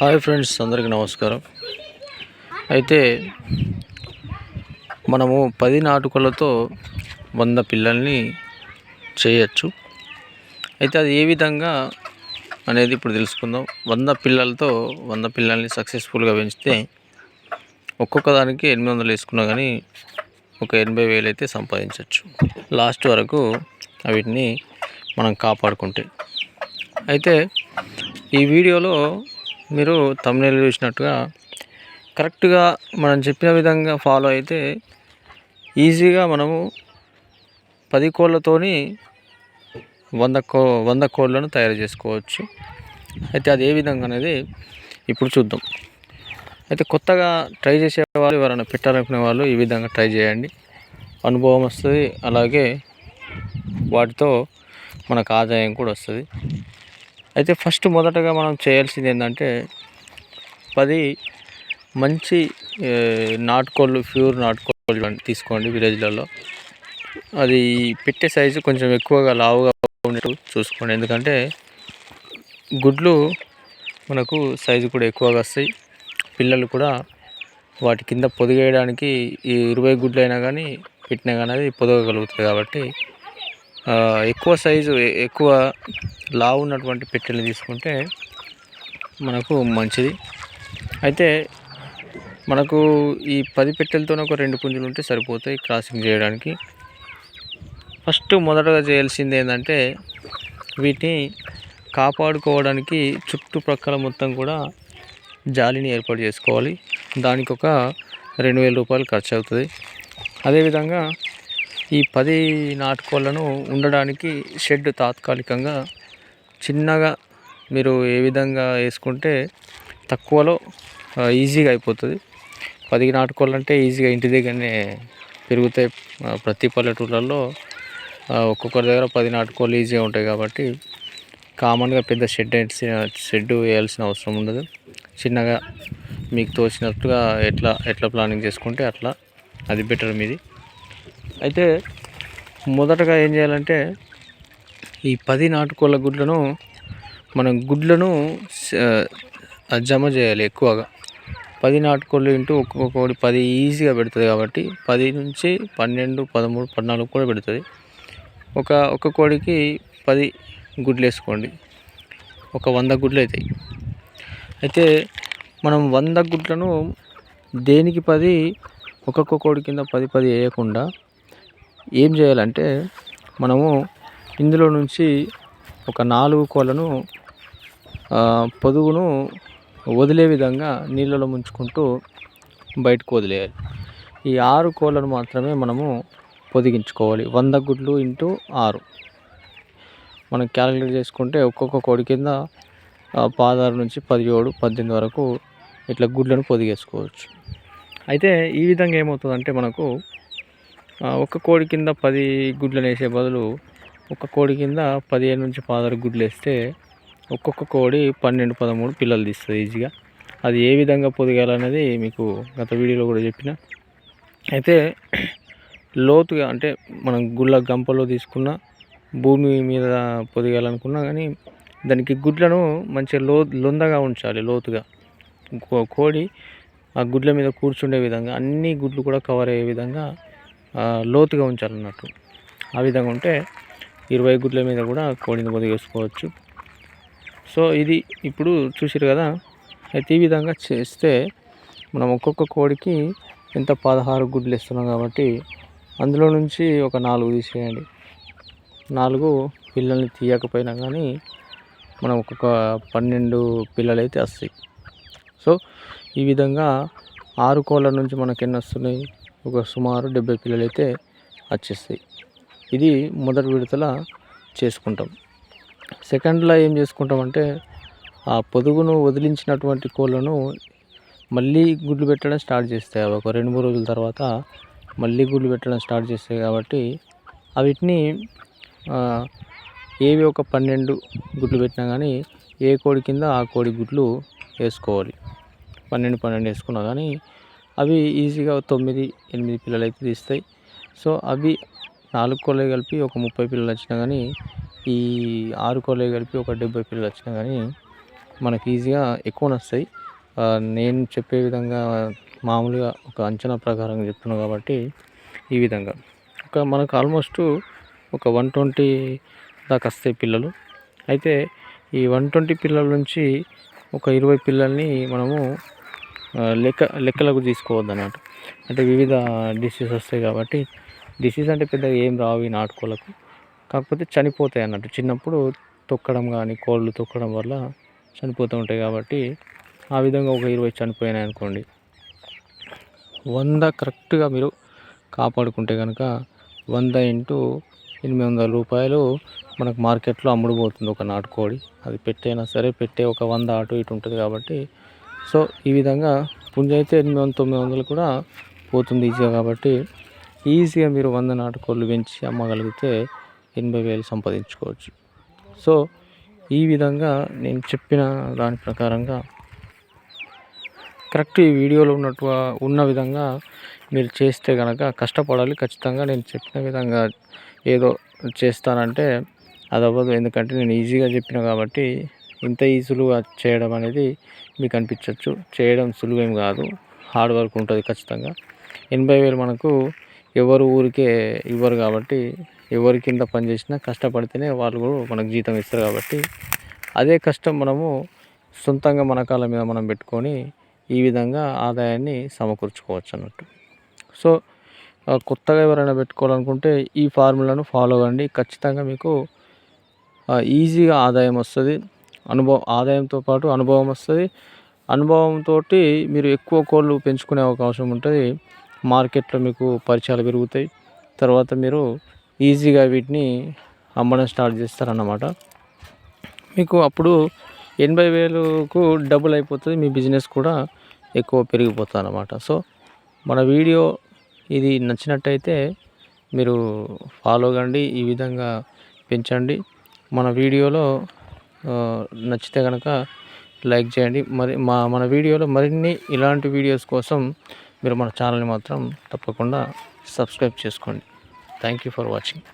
Hi friends, అందరికీ నమస్కారం. అయితే మనము 10 నాటుకలతో 100 పిల్లల్ని చేయొచ్చు. అయితే అది ఏ విధంగా అనేది ఇప్పుడు తెలుసుకుందాం. 100 పిల్లలతో 100 పిల్లల్ని సక్సెస్ఫుల్గా పెంచితే ఒక్కొక్క దానికి 800 వేసుకున్నా కానీ ఒక 80,000 అయితే సంపాదించవచ్చు లాస్ట్ వరకు వీటిని మనం కాపాడుకుంటే. అయితే ఈ వీడియోలో మీరు థంబ్నెయిల్ చూసినట్టుగా కరెక్ట్గా మనం చెప్పిన విధంగా ఫాలో అయితే ఈజీగా మనము 10 కోళ్ళతోని 100 కోళ్ళను తయారు చేసుకోవచ్చు. అయితే అది ఏ విధంగా అనేది ఇప్పుడు చూద్దాం. అయితే కొత్తగా ట్రై చేసే వాళ్ళు, ఎవరైనా పెట్టాలనుకునే వాళ్ళు ఈ విధంగా ట్రై చేయండి. అనుభవం వస్తుంది, అలాగే వాటితో మనకు ఆదాయం కూడా వస్తుంది. అయితే మొదటగా మనం చేయాల్సింది ఏంటంటే 10 మంచి నాటుకోళ్ళు, ప్యూర్ నాటుకోళ్ళు తీసుకోండి విలేజ్లలో. అది పెట్టే సైజు కొంచెం ఎక్కువగా లావుగా ఉండేట్టు చూసుకోండి, ఎందుకంటే గుడ్లు మనకు సైజు కూడా ఎక్కువగా వస్తాయి. పిల్లలు కూడా వాటి కింద పొదిగేయడానికి ఈ 20 గుడ్లు అయినా కానీ పెట్టినా కానీ అది పొదగగలుగుతుంది. కాబట్టి ఎక్కువ సైజు, ఎక్కువ లావు ఉన్నటువంటి పెట్టెలు తీసుకుంటే మనకు మంచిది. అయితే మనకు ఈ 10 పెట్టెలతో ఒక 2 పుంజులు ఉంటే సరిపోతాయి క్రాసింగ్ చేయడానికి. మొదటగా చేయాల్సింది ఏంటంటే వీటిని కాపాడుకోవడానికి చుట్టుప్రక్కల మొత్తం కూడా జాలిని ఏర్పాటు చేసుకోవాలి. దానికి ఒక 2,000 రూపాయలు ఖర్చు అవుతుంది. అదేవిధంగా ఈ 10 నాటుకోళ్లను ఉండడానికి షెడ్ తాత్కాలికంగా చిన్నగా మీరు ఏ విధంగా వేసుకుంటే తక్కువలో ఈజీగా అయిపోతుంది. 10 నాటుకోళ్ళు అంటే ఈజీగా ఇంటి దగ్గరనే పెరుగుతాయి. ప్రతి పల్లెటూళ్ళల్లో ఒక్కొక్కరి దగ్గర 10 నాటుకోళ్ళు ఈజీగా ఉంటాయి. కాబట్టి కామన్గా పెద్ద షెడ్ వేయాల్సిన అవసరం ఉండదు. చిన్నగా మీకు తోచినట్టుగా ఎట్లా ప్లానింగ్ చేసుకుంటే అట్లా, అది బెటర్ మీది. అయితే మొదటగా ఏం చేయాలంటే ఈ 10 నాటుకోళ్ళ గుడ్లను గుడ్లను జమ చేయాలి. ఎక్కువగా 10 నాటుకోళ్ళు ఇంటూ ఒక్కొక్క కోడి 10 ఈజీగా పెడుతుంది. కాబట్టి 10 నుంచి 12, 13, 14 కూడా పెడుతుంది. ఒక కోడికి 10 గుడ్లు వేసుకోండి, ఒక 100 గుడ్లు అవుతాయి. అయితే మనం 100 గుడ్లను దేనికి 10, ఒక్కొక్క కోడి కింద 10 వేయకుండా ఏం చేయాలంటే మనము ఇందులో నుంచి ఒక 4 కోళ్ళను పొదుగును వదిలే విధంగా నీళ్ళలో ముంచుకుంటూ బయటకు వదిలేయాలి. ఈ 6 కోళ్ళను మాత్రమే మనము పొదిగించుకోవాలి. 100 గుడ్లు ఇంటూ 6 మనం క్యాలిక్యులేట్ చేసుకుంటే ఒక్కొక్క కోడి కింద 16 నుంచి 17, 18 వరకు ఇట్లా గుడ్లను పొదిగేసుకోవచ్చు. అయితే ఈ విధంగా ఏమవుతుందంటే మనకు ఒక కోడి కింద 10 గుడ్లను వేసే బదులు ఒక కోడి కింద 15 నుంచి 16 గుడ్లు వేస్తే ఒక్కొక్క కోడి 12, 13 పిల్లలు తీస్తుంది ఈజీగా. అది ఏ విధంగా పొదిగాలనేది మీకు గత వీడియోలో కూడా చెప్పిన. అయితే లోతుగా అంటే మనం గుళ్ళ గంపలో తీసుకున్న, భూమి మీద పొదిగాలనుకున్నా కానీ దానికి గుడ్లను మంచిగా లొందగా ఉంచాలి. లోతుగా కోడి ఆ గుడ్ల మీద కూర్చుండే విధంగా, అన్ని గుడ్లు కూడా కవర్ అయ్యే విధంగా లోతుగా ఉంచాలన్నట్టు. ఆ విధంగా ఉంటే 20 గుడ్ల మీద కూడా కోడిని పొదిగేసుకోవచ్చు. సో ఇది ఇప్పుడు చూసారు కదా. అయితే ఈ విధంగా చేస్తే మనం ఒక్కొక్క కోడికి ఎంత 16 గుడ్లు ఇస్తున్నాం. కాబట్టి అందులో నుంచి ఒక 4 తీసేయండి. 4 పిల్లల్ని తీయకపోయినా కానీ మనం ఒక్కొక్క 12 పిల్లలు అయితే వస్తాయి. సో ఈ విధంగా 6 కోళ్ళ నుంచి మనకు ఎన్ని వస్తున్నాయి? ఒక సుమారు 70 పిల్లలు అయితే వచ్చేస్తాయి. ఇది మొదటి విడతల చేసుకుంటాం. సెకండ్లో ఏం చేసుకుంటామంటే ఆ పొదుగును వదిలించినటువంటి కోళ్ళను మళ్ళీ గుడ్లు పెట్టడం స్టార్ట్ చేస్తాయి. ఒక 2-3 రోజుల తర్వాత మళ్ళీ గుడ్లు పెట్టడం స్టార్ట్ చేస్తాయి. కాబట్టి వీటిని ఏవి ఒక 12 గుడ్లు పెట్టినా కానీ ఏ కోడి కింద ఆ కోడి గుడ్లు వేసుకోవాలి. 12 వేసుకున్నా కానీ అవి ఈజీగా 9, 8 పిల్లలు అయితే తీస్తాయి. సో అవి 4 కోళ్ళే కలిపి ఒక 30 పిల్లలు వచ్చినా కానీ, ఈ 6 కోళ్ళే కలిపి ఒక 70 పిల్లలు వచ్చినా కానీ మనకి ఈజీగా ఎక్కువ వస్తాయి. నేను చెప్పే విధంగా మామూలుగా ఒక అంచనా ప్రకారంగా చెప్తున్నా కాబట్టి ఈ విధంగా మనకు ఆల్మోస్ట్ ఒక 120 దాకా వస్తాయి పిల్లలు. అయితే ఈ 120 పిల్లల నుంచి ఒక 20 పిల్లల్ని మనము లెక్కలకు తీసుకోవద్దన్నమాట. అంటే వివిధ డిసీజ్ వస్తాయి కాబట్టి, డిసీజ్ అంటే పెద్దగా ఏం రావు ఈ నాటుకోళ్ళకు, కాకపోతే చనిపోతాయి అన్నట్టు. చిన్నప్పుడు తొక్కడం కానీ, కోళ్ళు తొక్కడం వల్ల చనిపోతూ ఉంటాయి కాబట్టి ఆ విధంగా ఒక 20 చనిపోయినాయి అనుకోండి, 100 కరెక్ట్గా మీరు కాపాడుకుంటే కనుక 100 × 800 రూపాయలు మనకు మార్కెట్లో అమ్ముడుపోతుంది ఒక నాటుకోడి. అది పెట్టైనా సరే, పెట్టే ఒక 100 అటు ఇటు ఉంటుంది కాబట్టి, సో ఈ విధంగా పుంజ అయితే 800-900 కూడా పోతుంది ఈజీగా. కాబట్టి ఈజీగా మీరు 100 నాటుకోళ్ళు పెంచి అమ్మగలిగితే 80,000 సంపాదించుకోవచ్చు. సో ఈ విధంగా నేను చెప్పిన దాని ప్రకారంగా కరెక్ట్ ఈ వీడియోలో ఉన్న విధంగా మీరు చేస్తే కనుక, కష్టపడాలి ఖచ్చితంగా. నేను చెప్పిన విధంగా ఏదో చేస్తానంటే అది అవ్వదు. ఎందుకంటే నేను ఈజీగా చెప్పిన కాబట్టి. ఇంత ఈజీగా చేయడం అనేది మీకు అనిపించవచ్చు, చేయడం సులువేం కాదు, హార్డ్ వర్క్ ఉంటుంది ఖచ్చితంగా. 80,000 మనకు ఎవరు ఊరికే ఇవ్వరు కాబట్టి, ఎవరి కింద పని చేసినా కష్టపడితేనే వాళ్ళు కూడా మనకు జీతం ఇస్తారు కాబట్టి, అదే కష్టం మనము సొంతంగా మన కాళ్ళ మీద మనం పెట్టుకొని ఈ విధంగా ఆదాయాన్ని సమకూర్చుకోవచ్చు అన్నట్టు. సో కొత్తగా ఎవరైనా పెట్టుకోవాలనుకుంటే ఈ ఫార్ములాను ఫాలో అవ్వండి. ఖచ్చితంగా మీకు ఈజీగా ఆదాయం వస్తుంది. ఆదాయంతో పాటు అనుభవం వస్తుంది. అనుభవంతో మీరు ఎక్కువ కోళ్ళు పెంచుకునే అవకాశం ఉంటుంది. మార్కెట్లో మీకు పరిచయాలు పెరుగుతాయి. తర్వాత మీరు ఈజీగా వీటిని అమ్మడం స్టార్ట్ చేస్తారన్నమాట. మీకు అప్పుడు 80,000కు డబుల్ అయిపోతుంది. మీ బిజినెస్ కూడా ఎక్కువ పెరిగిపోతుంది అన్నమాట. సో మన వీడియో ఇది నచ్చినట్టయితే మీరు ఫాలో కండి, ఈ విధంగా పెంచండి. మన వీడియోలో నచ్చితే కనుక లైక్ చేయండి. మన వీడియోలో మరిన్ని ఇలాంటి వీడియోస్ కోసం మీరు మన ఛానల్ని మాత్రం తప్పకుండా సబ్స్క్రైబ్ చేసుకోండి. Thank you for watching.